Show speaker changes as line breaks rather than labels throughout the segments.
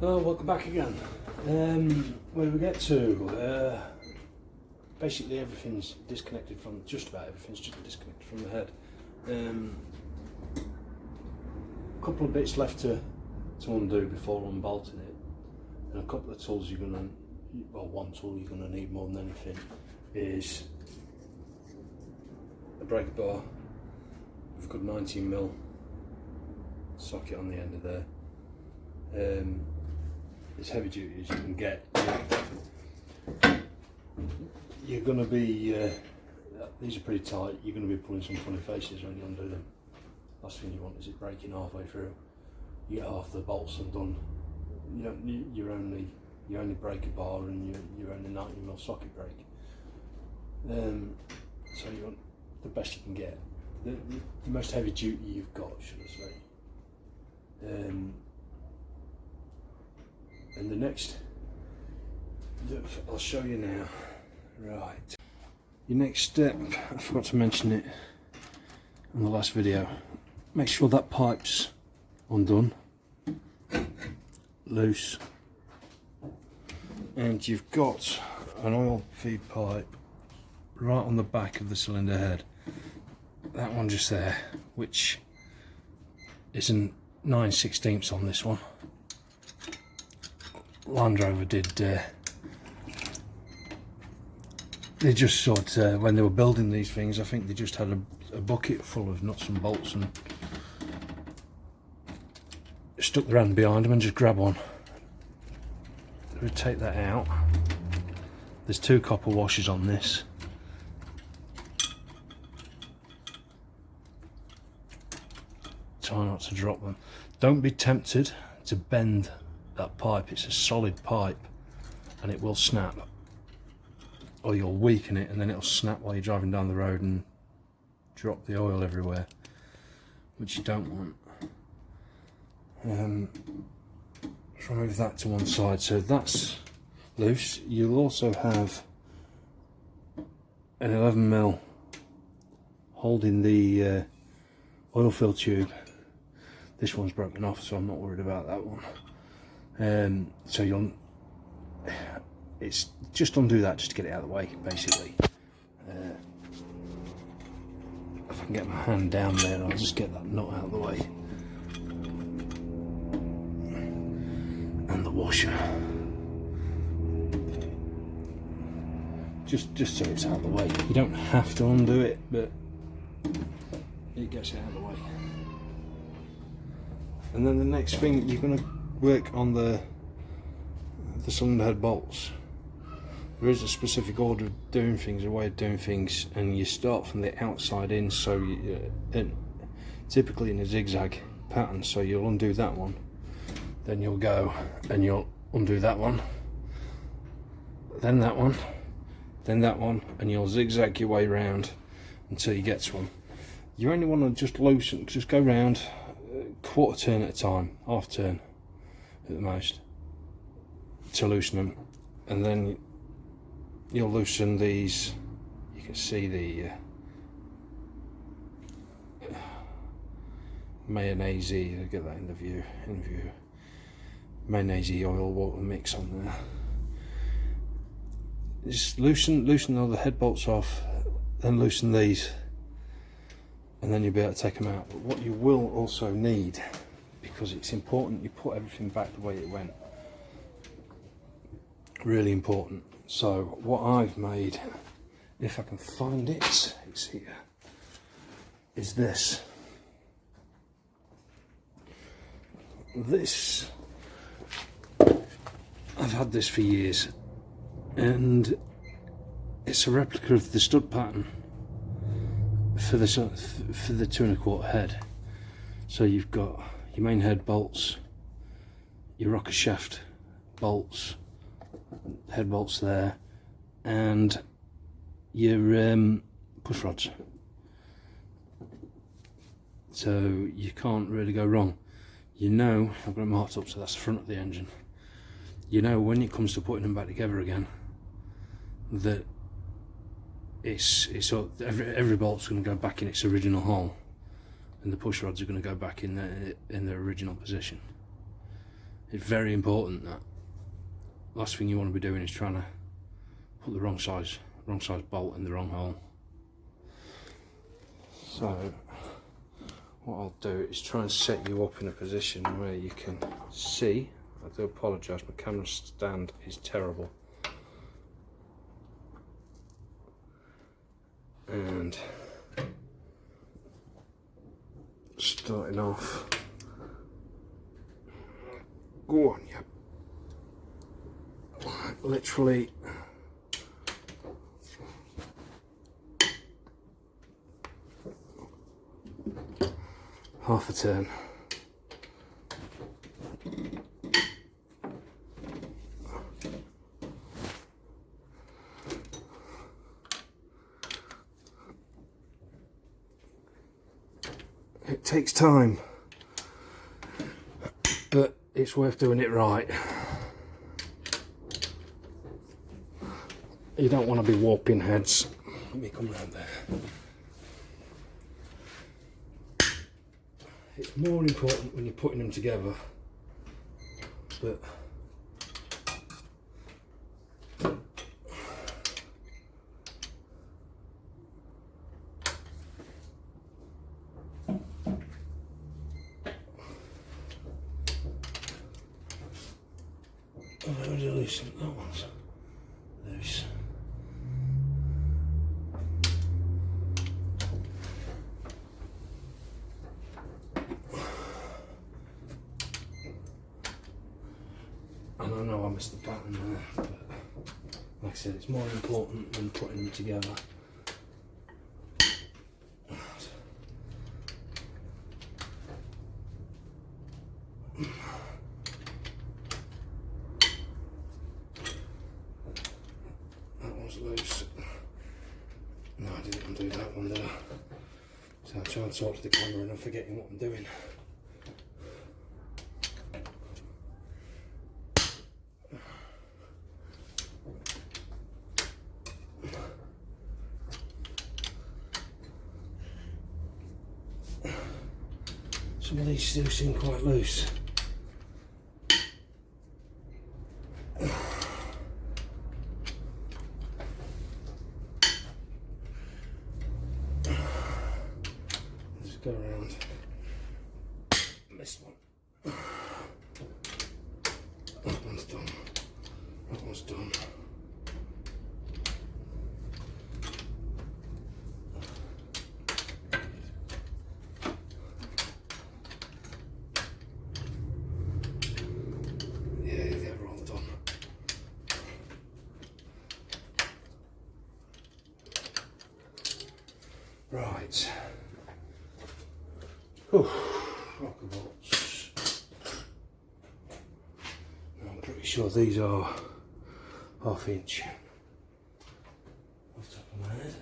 Oh, welcome back again. Where do we get to? Basically everything's disconnected from, just about everything's just disconnected from the head. A couple of bits left to undo before unbolting it, and a couple of tools you're gonna, well, one tool you're gonna need more than anything is a breaker bar with a good 19mm socket on the end of there. As heavy duty as you can get. You're going to be, these are pretty tight, you're going to be pulling some funny faces when you undo them. Last thing you want is it breaking halfway through. You get half the bolts undone. You're only breaker bar and you're only 19mm socket break. So you want the best you can get. The most heavy duty you've got, should I say. And the next, I'll show you now. Right. Your next step, I forgot to mention it in the last video. Make sure that pipe's undone, loose, and you've got an oil feed pipe right on the back of the cylinder head. That one just there, which isn't 9/16 on this one. Land Rover did, they just sort of, when they were building these things, I think they just had a bucket full of nuts and bolts and stuck their hand behind them and just grab one. We take that out. There's 2 copper washers on this. Try not to drop them. Don't be tempted to bend that pipe. It's a solid pipe and it will snap, or you'll weaken it and then it'll snap while you're driving down the road and drop the oil everywhere, which you don't want. Let's remove that to one side, so that's loose. You'll also have an 11mm holding the oil fill tube. This one's broken off, so I'm not worried about that one. So it's just undo that just to get it out of the way, basically. If I can get my hand down there, I'll just get that nut out of the way. And the washer. Just so it's out of the way. You don't have to undo it, but it gets it out of the way. And then the next thing, you're going to work on the cylinder head bolts. There is a specific order of doing things, a way of doing things, and you start from the outside in, so typically in a zigzag pattern. So you'll undo that one, then you'll go and you'll undo that one, then that one, then that one, and you'll zigzag your way round until you get to them. You only want to just loosen, just go round quarter turn at a time, half turn at the most, to loosen them, and then you'll loosen these. You can see the mayonnaise, get that in the view, mayonnaise oil water mix on there. Just loosen all the head bolts off, then loosen these, and then you'll be able to take them out. But what you will also need, because it's important you put everything back the way it went, really important. So what I've made, if I can find it, it's here, is this. This, I've had this for years, and it's a replica of the stud pattern for the 2 1/4 head. So you've got your main head bolts, your rocker shaft bolts, head bolts there, and your push rods. So you can't really go wrong. You know, I've got it marked up, so that's the front of the engine. You know, when it comes to putting them back together again, that every bolt's going to go back in its original hole, and the push rods are going to go back in their original position. It's very important that last thing you want to be doing is trying to put the wrong size bolt in the wrong hole. So what I'll do is try and set you up in a position where you can see. I do apologise, my camera stand is terrible. And starting off, go on, yeah. Literally half a turn. It takes time, but it's worth doing it right. You don't want to be warping heads. Let me come round there. It's more important when you're putting them together, but I've already loosened that one. Loose. And I know I missed the pattern there, but like I said, it's more important when putting them together. That one's loose. No, I didn't undo that one, did I? So I try and talk to the camera and I'm forgetting what I'm doing. Some of these still seem quite loose. Let's go around. Missed one. That one's done. That one's done. Right. Rocker bolts. I'm pretty sure these are 1/2 inch. Off the top of my head.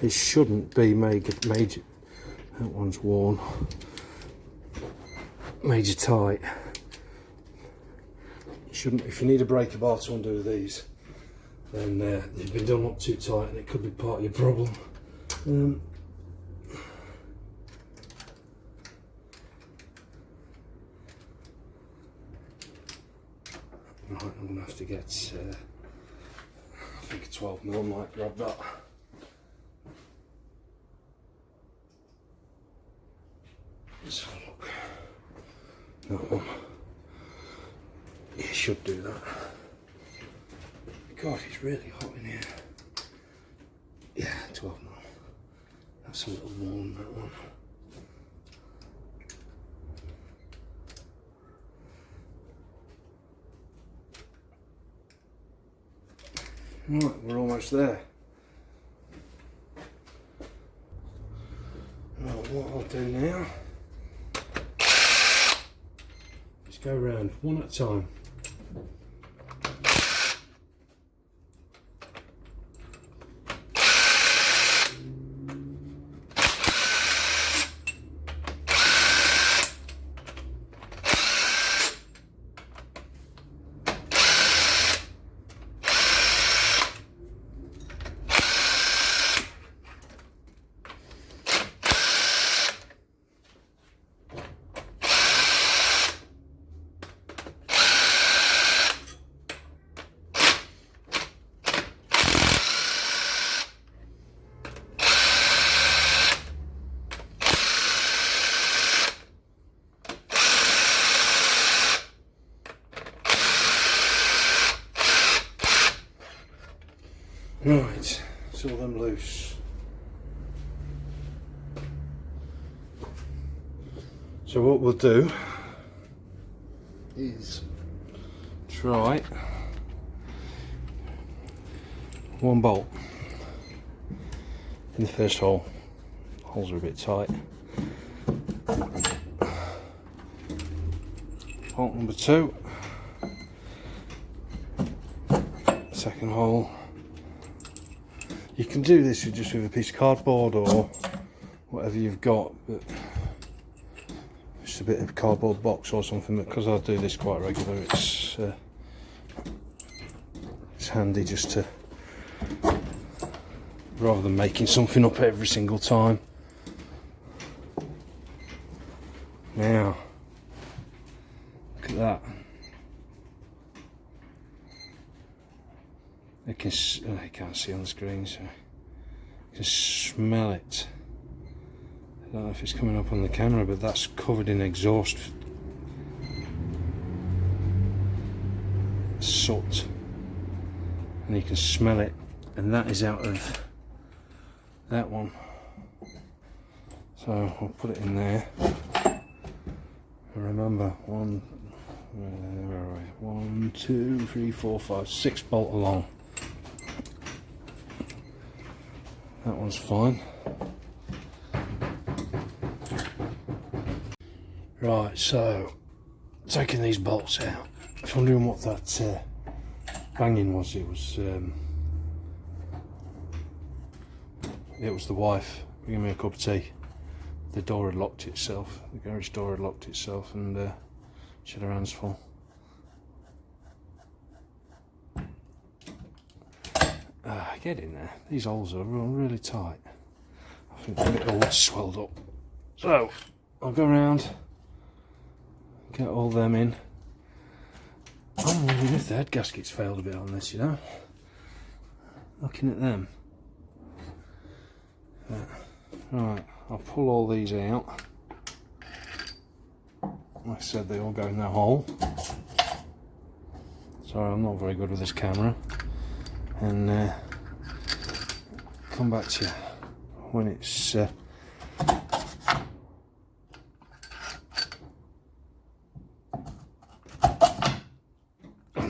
This shouldn't be major. That one's worn. Major tight. Shouldn't. If you need a breaker bar to undo these, then they've been done up too tight, and it could be part of your problem. Right, I'm gonna have to get. I think a 12mm might grab that. Let's have a look. That one. You should do that. God, it's really hot in here. Yeah, 12mm. That's a little warm, that one. Right, we're almost there. Right, what I'll do now is go round one at a time. Right, it's all them loose. So what we'll do is try one bolt in the first hole. Holes are a bit tight. Bolt number 2. Second hole. You can do this just with a piece of cardboard or whatever you've got, but just a bit of cardboard box or something. But because I do this quite regular, it's handy just to, rather than making something up every single time. Now, look at that. You can't see on the screen, so you can smell it. I don't know if it's coming up on the camera, but that's covered in exhaust soot, and you can smell it, and that is out of that one. So I'll put it in there. Remember, 1, 2, 3, 4, 5, 6 bolt along. That one's fine. Right, so taking these bolts out. I was wondering what that banging was. It was the wife bringing me a cup of tea. The door had locked itself. The garage door had locked itself, and she had her hands full. Get in there. These holes are really tight. I think they're a bit all swelled up. So I'll go around, get all them in. I'm wondering if the head gaskets failed a bit on this, you know. Looking at them. Right, I'll pull all these out. Like I said, they all go in that hole. Sorry, I'm not very good with this camera. And come back to you when it's I'm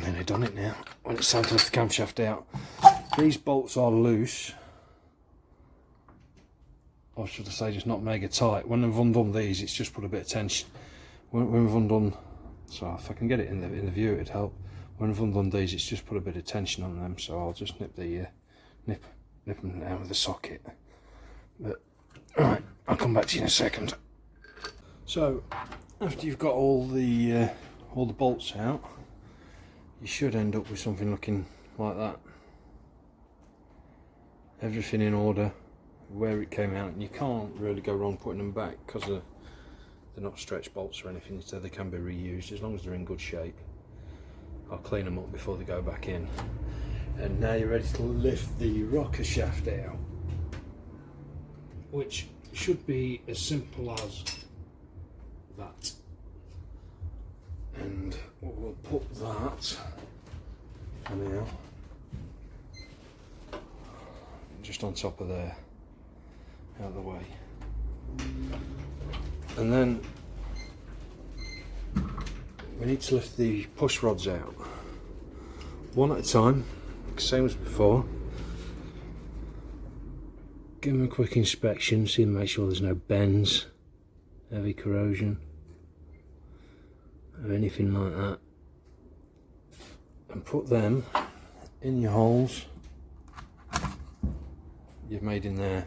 nearly done it now. When it's time to lift the camshaft out. These bolts are loose, or should I say just not mega tight. When I've undone these, it's just put a bit of tension. When we've undone, so if I can get it in the view, it'd help. When I've undone these, it's just put a bit of tension on them, so I'll just nip them down with the socket. But alright, I'll come back to you in a second. So after you've got all the bolts out, you should end up with something looking like that. Everything in order, where it came out, and you can't really go wrong putting them back because they're not stretch bolts or anything, so they can be reused as long as they're in good shape. I'll clean them up before they go back in. And now you're ready to lift the rocker shaft out, which should be as simple as that. And we'll put that for now just on top of there, out of the way. And then we need to lift the push rods out, one at a time, same as before. Give them a quick inspection, see and make sure there's no bends, heavy corrosion, or anything like that. And put them in your holes you've made in there,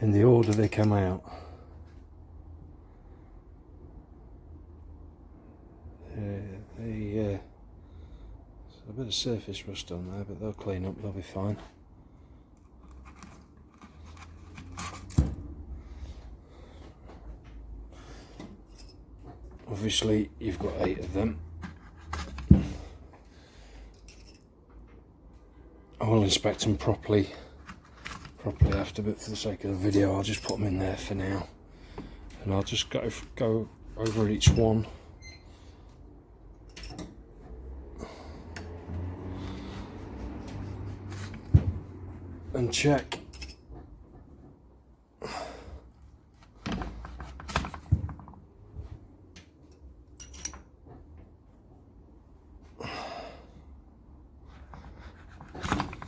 in the order they come out. There's a bit of surface rust on there, but they'll clean up, they'll be fine. Obviously you've got 8 of them. I will inspect them properly after, but for the sake of the video I'll just put them in there for now, and I'll just go over each one. and check.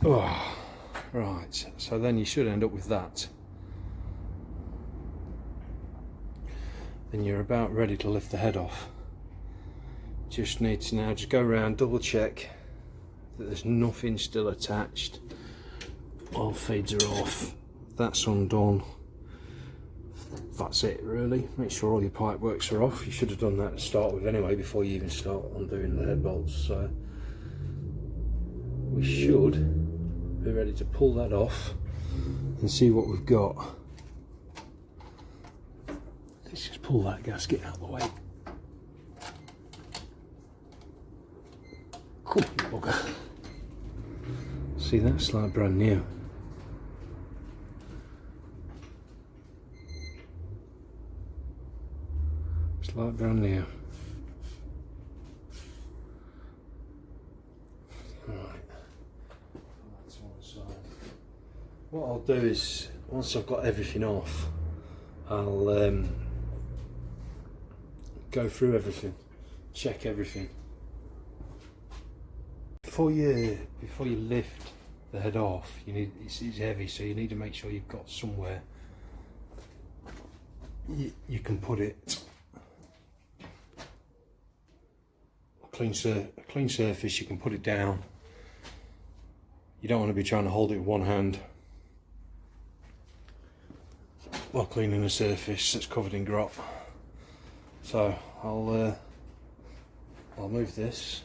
Oh, right, so then you should end up with that. Then you're about ready to lift the head off. Just need to now just go around, double check that there's nothing still attached. Oil feeds are off, that's undone. That's it really. Make sure all your pipe works are off. You should have done that to start with anyway before you even start undoing the head bolts. So we should be ready to pull that off and see what we've got. Let's just pull that gasket out of the way. Cool bugger. See, that's like brand new. It's like brand new. What I'll do is, once I've got everything off, I'll go through everything, check everything. Before you lift the head off, it's heavy, so you need to make sure you've got somewhere you can put it. A clean surface, you can put it down. You don't want to be trying to hold it with one hand while cleaning a surface that's covered in grot. So I'll move this,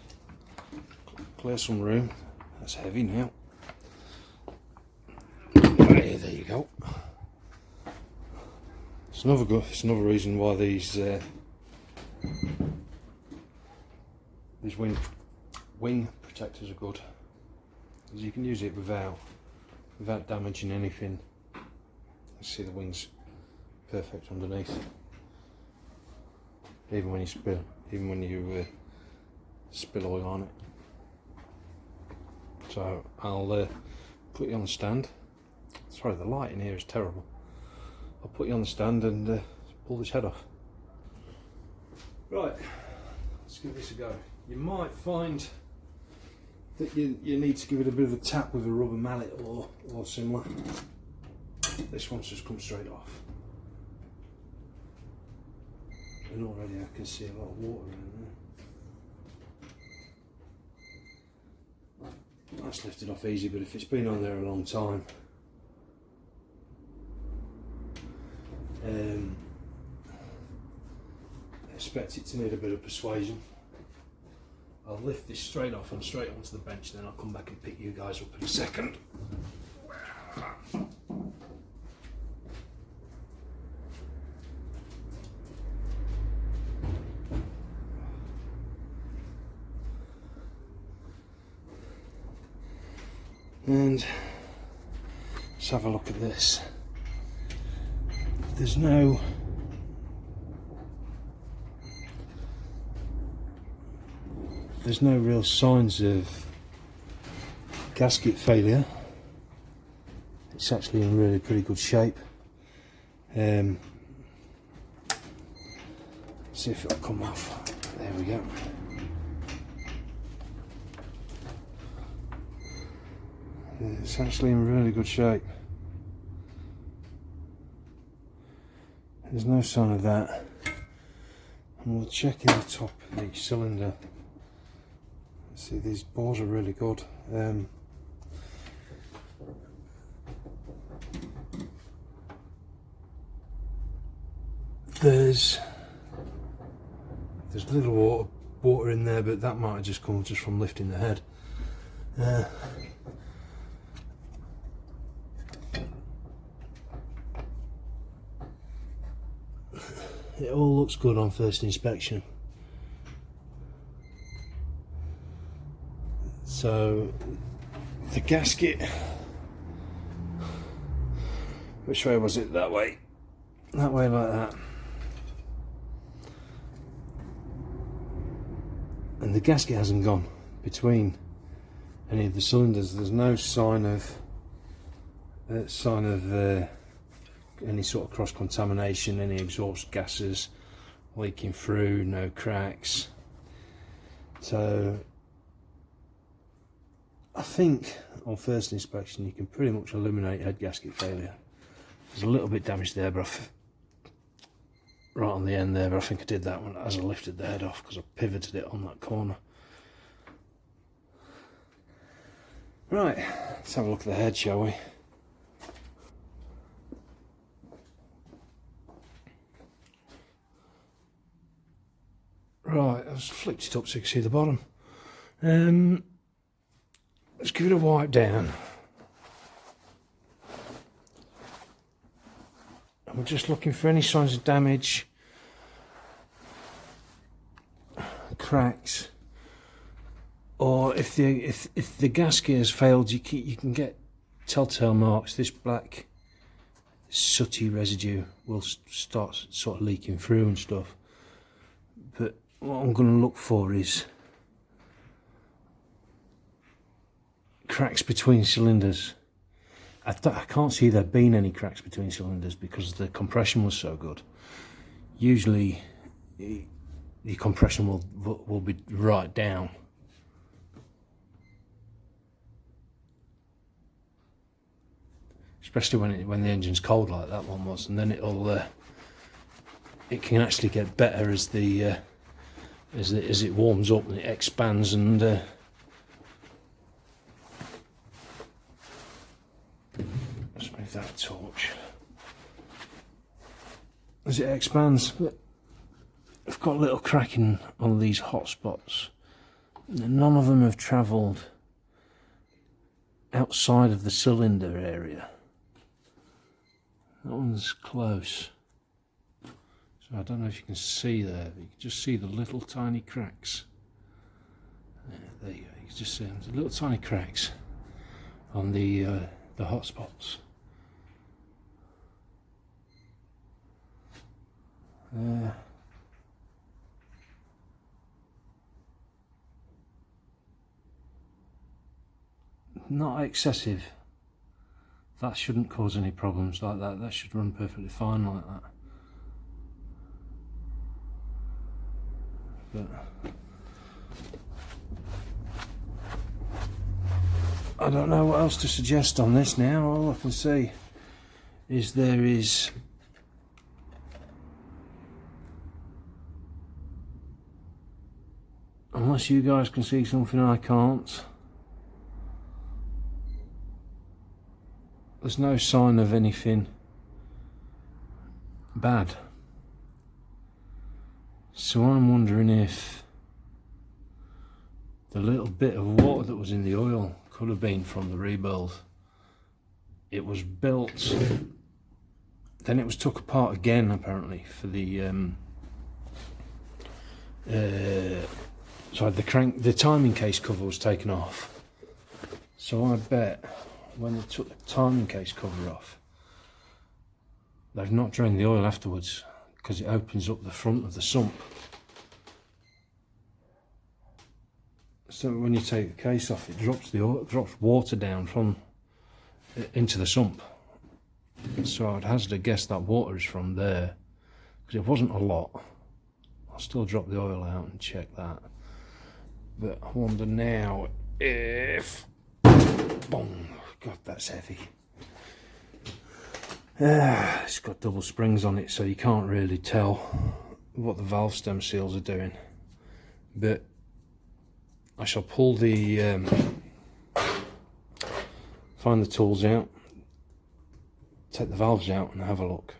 clear some room. That's heavy now. Right, there you go. It's another reason why these wing protectors are good, because you can use it without damaging anything. You see the wings perfect underneath, even when you spill oil on it. So I'll put you on the stand. Sorry, the light in here is terrible. I'll put you on the stand and pull this head off. Right, let's give this a go. You might find that you need to give it a bit of a tap with a rubber mallet or similar. This one's just come straight off. And already I can see a lot of water in there. That's lifted off easy, but if it's been on there a long time, I expect it to need a bit of persuasion. I'll lift this straight off and straight onto the bench, then I'll come back and pick you guys up in a second. And let's have a look at this. There's no real signs of gasket failure. It's actually in really pretty good shape. See if it'll come off. There we go. It's actually in really good shape. There's no sign of that. And we'll check in the top of the cylinder. See, these bores are really good. There's a little water in there, but that might have just come just from lifting the head. It all looks good on first inspection. So the gasket, which way was it? That way. That way, like that. And the gasket hasn't gone between any of the cylinders. There's no sign of sign of any sort of cross contamination, any exhaust gases leaking through, no cracks. So I think on first inspection you can pretty much eliminate head gasket failure. There's a little bit damaged there, but right on the end there, but I think I did that one as I lifted the head off because I pivoted it on that corner. Right, let's have a look at the head, shall we? Right, I've flipped it up so you can see the bottom. Let's give it a wipe down. And we're just looking for any signs of damage, cracks, or if the gasket has failed, you can get telltale marks. This black sooty residue will start sort of leaking through and stuff. But what I'm going to look for is cracks between cylinders. I can't see there being any cracks between cylinders because the compression was so good. Usually the compression will be right down. Especially when the engine's cold like that one was, and then it can actually get better as it warms up and it expands, and let's move that torch. As it expands, I've got a little cracking on these hot spots. None of them have travelled outside of the cylinder area. That one's close. So I don't know if you can see there, but you can just see the little tiny cracks. There you go, you can just see them, the little tiny cracks on the hot spots. Not excessive. That shouldn't cause any problems like that. That should run perfectly fine like that. But I don't know what else to suggest on this now. All I can say is there is unless you guys can see something I can't, there's no sign of anything bad. So I'm wondering if the little bit of water that was in the oil could have been from the rebuild. It was built, then it was took apart again apparently for the the timing case cover was taken off. So I bet when they took the timing case cover off, they've not drained the oil afterwards, because it opens up the front of the sump. So when you take the case off, it drops the oil, drops water down from into the sump. So I'd hazard a guess that water is from there, because it wasn't a lot. I'll still drop the oil out and check that. But I wonder now if, boom, God, that's heavy. It's got double springs on it, so you can't really tell what the valve stem seals are doing. But I shall pull the, find the tools out, take the valves out and have a look.